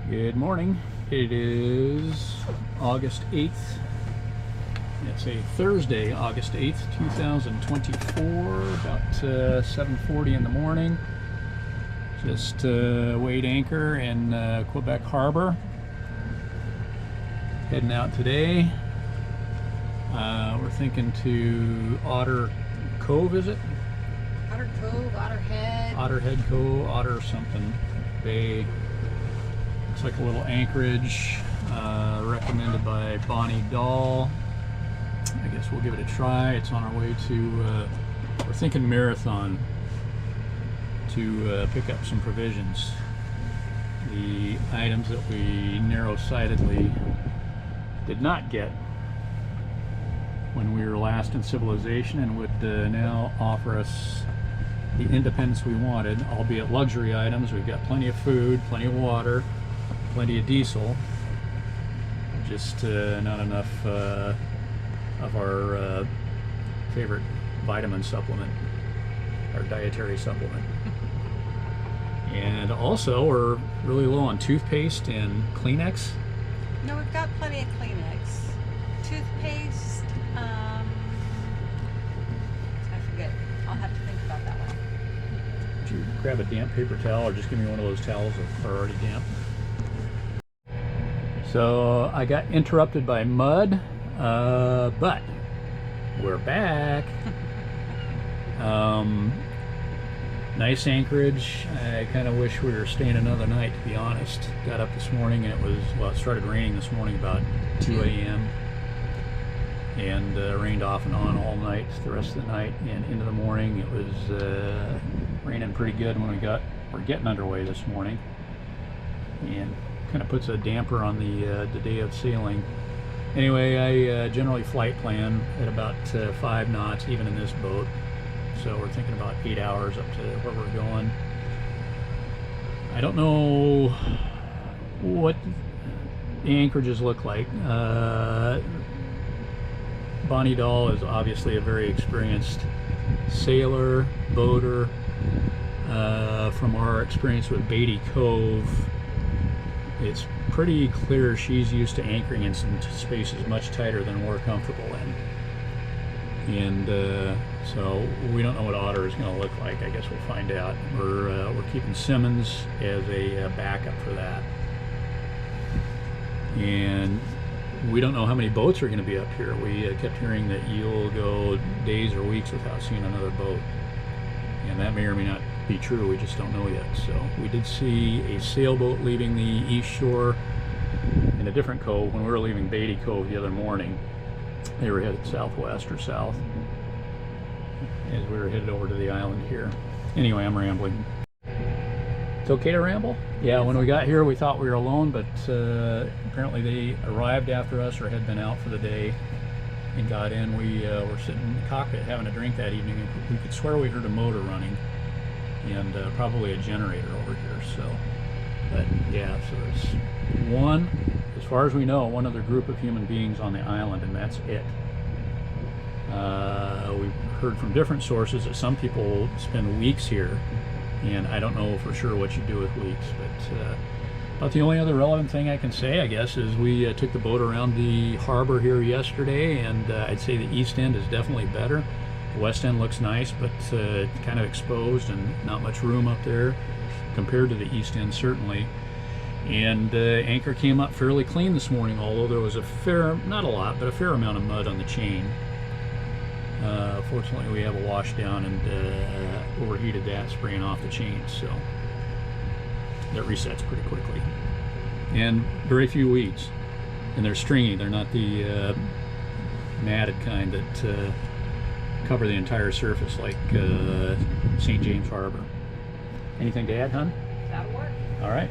Good morning. It is August 8th. It's a Thursday, August 8th, 2024, about 7:40 in the morning. Just weighed anchor in Quebec Harbor. Heading out today. We're thinking to Otter Cove, is it? Otter Cove, Otter Head. Otter Head Cove, Otter something Bay. Looks like a little anchorage, recommended by Bonnie Dahl. I guess we'll give it a try. It's on our way to, we're thinking Marathon, to pick up some provisions. The items that we narrow-sightedly did not get when we were last in civilization and would now offer us the independence we wanted, albeit luxury items. We've got plenty of food, plenty of water, plenty of diesel, just not enough of our favorite vitamin supplement, our dietary supplement. And also we're really low on toothpaste and Kleenex. No, we've got plenty of Kleenex. Toothpaste, I forget. I'll have to think about that one. Would you grab a damp paper towel or just give me one of those towels that are already damp? So I got interrupted by mud, but we're back. Nice anchorage. I kind of wish we were staying another night, to be honest. Got up this morning and it was, well, it started raining this morning about 2 a.m. and rained off and on all night, the rest of the night, and into the morning. It was raining pretty good when we're getting underway this morning, and kind of puts a damper on the day of sailing. Anyway, I generally flight plan at about 5 knots, even in this boat. So we're thinking about 8 hours up to where we're going. I don't know what the anchorages look like. Bonnie Dahl is obviously a very experienced sailor, boater. From our experience with Beatty Cove, it's pretty clear she's used to anchoring in some spaces much tighter than we're comfortable in. And so we don't know what Otter is going to look like. I guess we'll find out. We're keeping Simmons as a backup for that. And we don't know how many boats are going to be up here. We kept hearing that you'll go days or weeks without seeing another boat. And that may or may not be true. We just don't know yet. So we did see a sailboat leaving the east shore in a different cove. When we were leaving Beatty Cove the other morning, they were headed southwest or south as we were headed over to the island here. Anyway, I'm rambling. It's okay to ramble? Yeah, when we got here we thought we were alone, but apparently they arrived after us or had been out for the day and got in. We were sitting in the cockpit having a drink that evening, and we could swear we heard a motor running and probably a generator over here. So, but yeah, so there's one, as far as we know, one other group of human beings on the island, and that's it. We've heard from different sources that some people spend weeks here, and I don't know for sure what you do with weeks, but the only other relevant thing I can say, I guess, is we took the boat around the harbor here yesterday, and I'd say the east end is definitely better. The west end looks nice, but kind of exposed and not much room up there compared to the east end, certainly. And anchor came up fairly clean this morning, although there was a fair, not a lot, but a fair amount of mud on the chain. Fortunately, we have a wash down and overheated that, spraying off the chain, so that resets pretty quickly. And very few weeds, and they're stringy. They're not the matted kind that cover the entire surface like St. James Harbor. Anything to add, hon? That'll work. All right.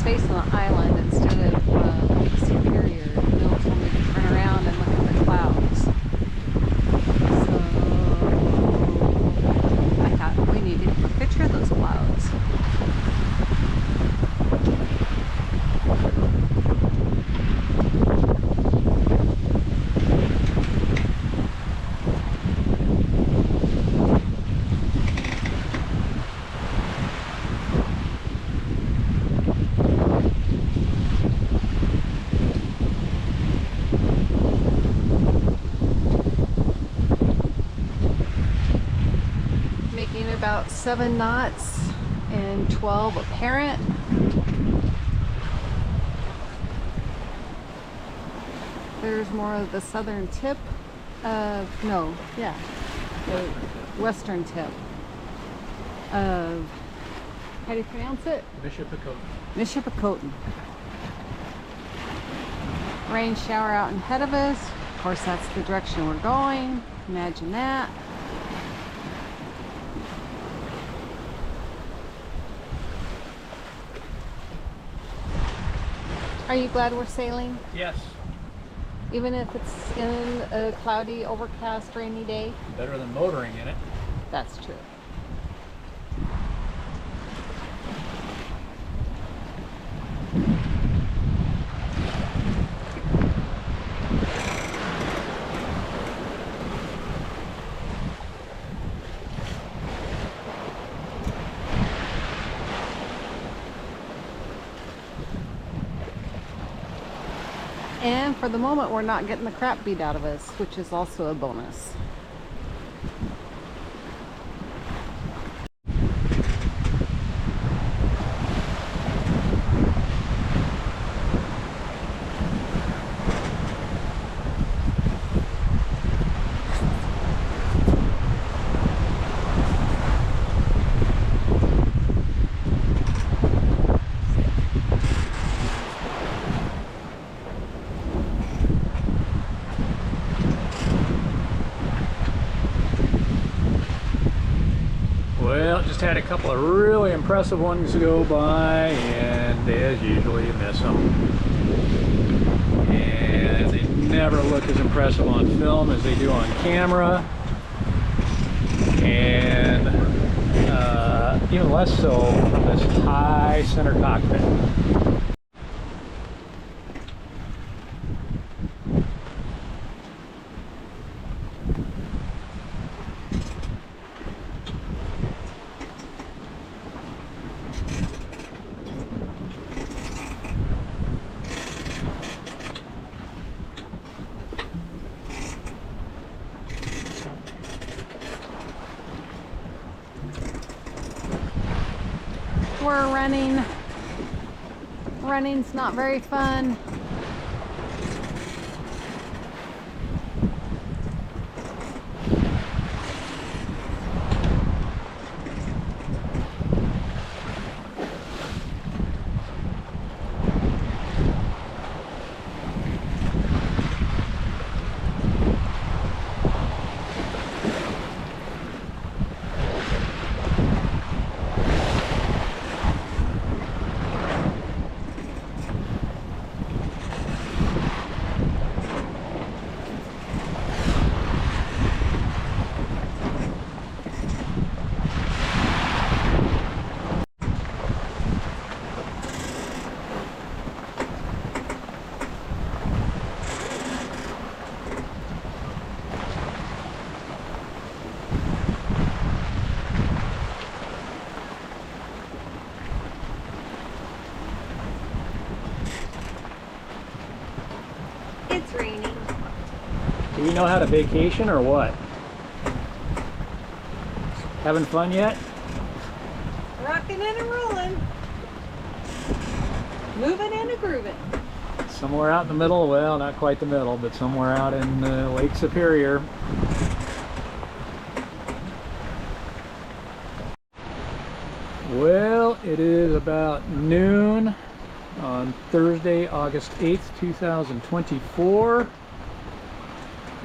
space on the island instead of Lake Superior. Bill told me to turn around and look at the clouds. So I thought we needed to take a picture of those clouds. About 7 knots and 12 apparent. There's more of the southern tip of, the western tip of, how do you pronounce it? Michipicoten. Michipicoten. Rain shower out ahead of us. Of course, that's the direction we're going. Imagine that. Are you glad we're sailing? Yes. Even if it's in a cloudy, overcast, rainy day? Better than motoring in it. That's true. And for the moment, we're not getting the crap beat out of us, which is also a bonus. Well, just had a couple of really impressive ones go by, and as usual, you miss them. And they never look as impressive on film as they do on camera, and even less so from this high center cockpit. We're running. Running's not very fun. It's raining. Do we know how to vacation or what? Having fun yet? Rocking and a rolling. Moving and a grooving. Somewhere out in the middle, well, not quite the middle, but somewhere out in Lake Superior. Well, it is about noon on Thursday, August 8th, 2024.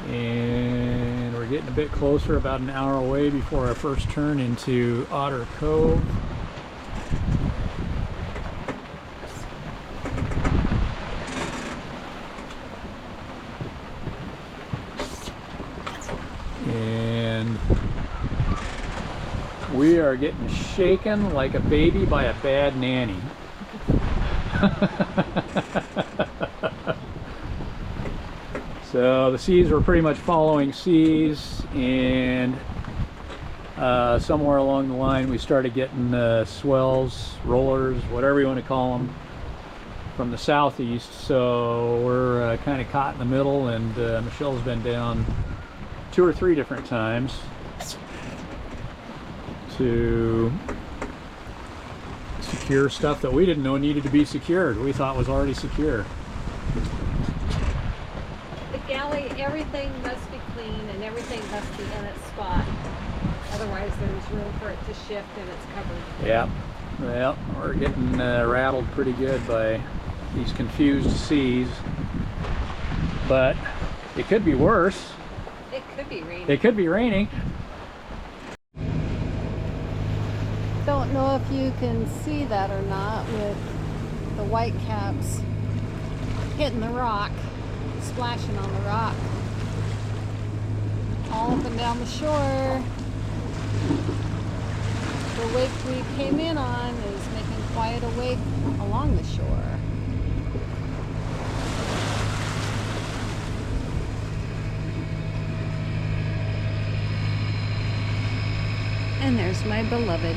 And we're getting a bit closer, about an hour away before our first turn into Otter Cove. We are getting shaken like a baby by a bad nanny. So the seas were pretty much following seas, and somewhere along the line we started getting swells, rollers, whatever you want to call them, from the southeast. So we're kind of caught in the middle, and Michelle's been down 2 or 3 different times to secure stuff that we didn't know needed to be secured. We thought was already secure. The galley, everything must be clean and everything must be in its spot. Otherwise there's room for it to shift and it's covered. Yeah, well, we're getting rattled pretty good by these confused seas, but it could be worse. It could be raining. It could be raining. Don't know if you can see that or not with the white caps hitting the rock, splashing on the rock all up and down the shore. The wake we came in on is making quite a wake along the shore. And there's my beloved.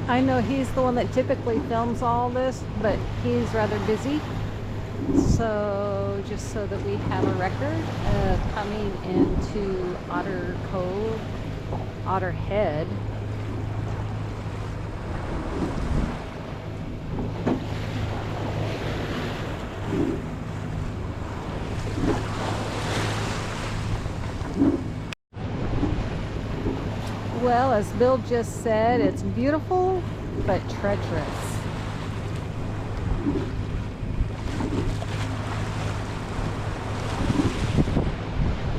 I know he's the one that typically films all this, but he's rather busy. So just so that we have a record of coming into Otter Cove, Otter Head. Well, as Bill just said, it's beautiful but treacherous.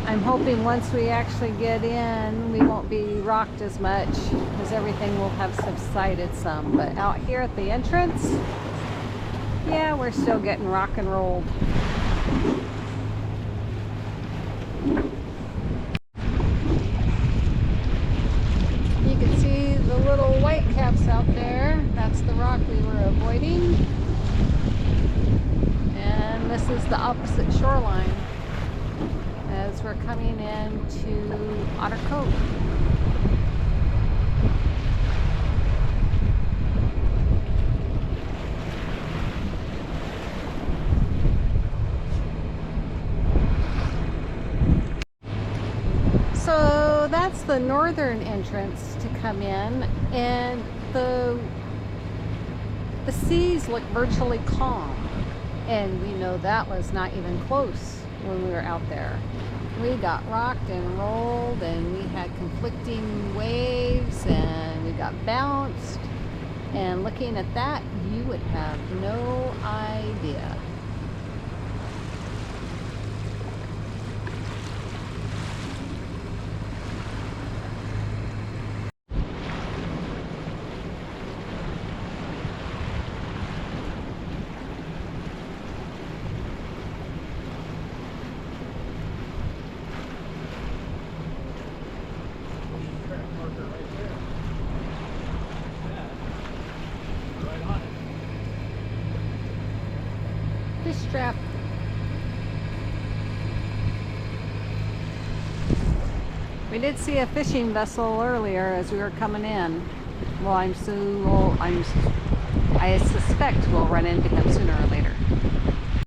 I'm hoping once we actually get in, we won't be rocked as much because everything will have subsided some. But out here at the entrance, yeah, we're still getting rock and rolled. Little white caps out there. That's the rock we were avoiding. And this is the opposite shoreline as we're coming into Otter Cove. So that's the northern entrance to come in, and the seas look virtually calm, and we know that was not even close when we were out there. We got rocked and rolled, and we had conflicting waves, and we got bounced, and looking at that, you would have no idea. Fish trap. We did see a fishing vessel earlier as we were coming in. Well, I suspect we'll run into him sooner or later.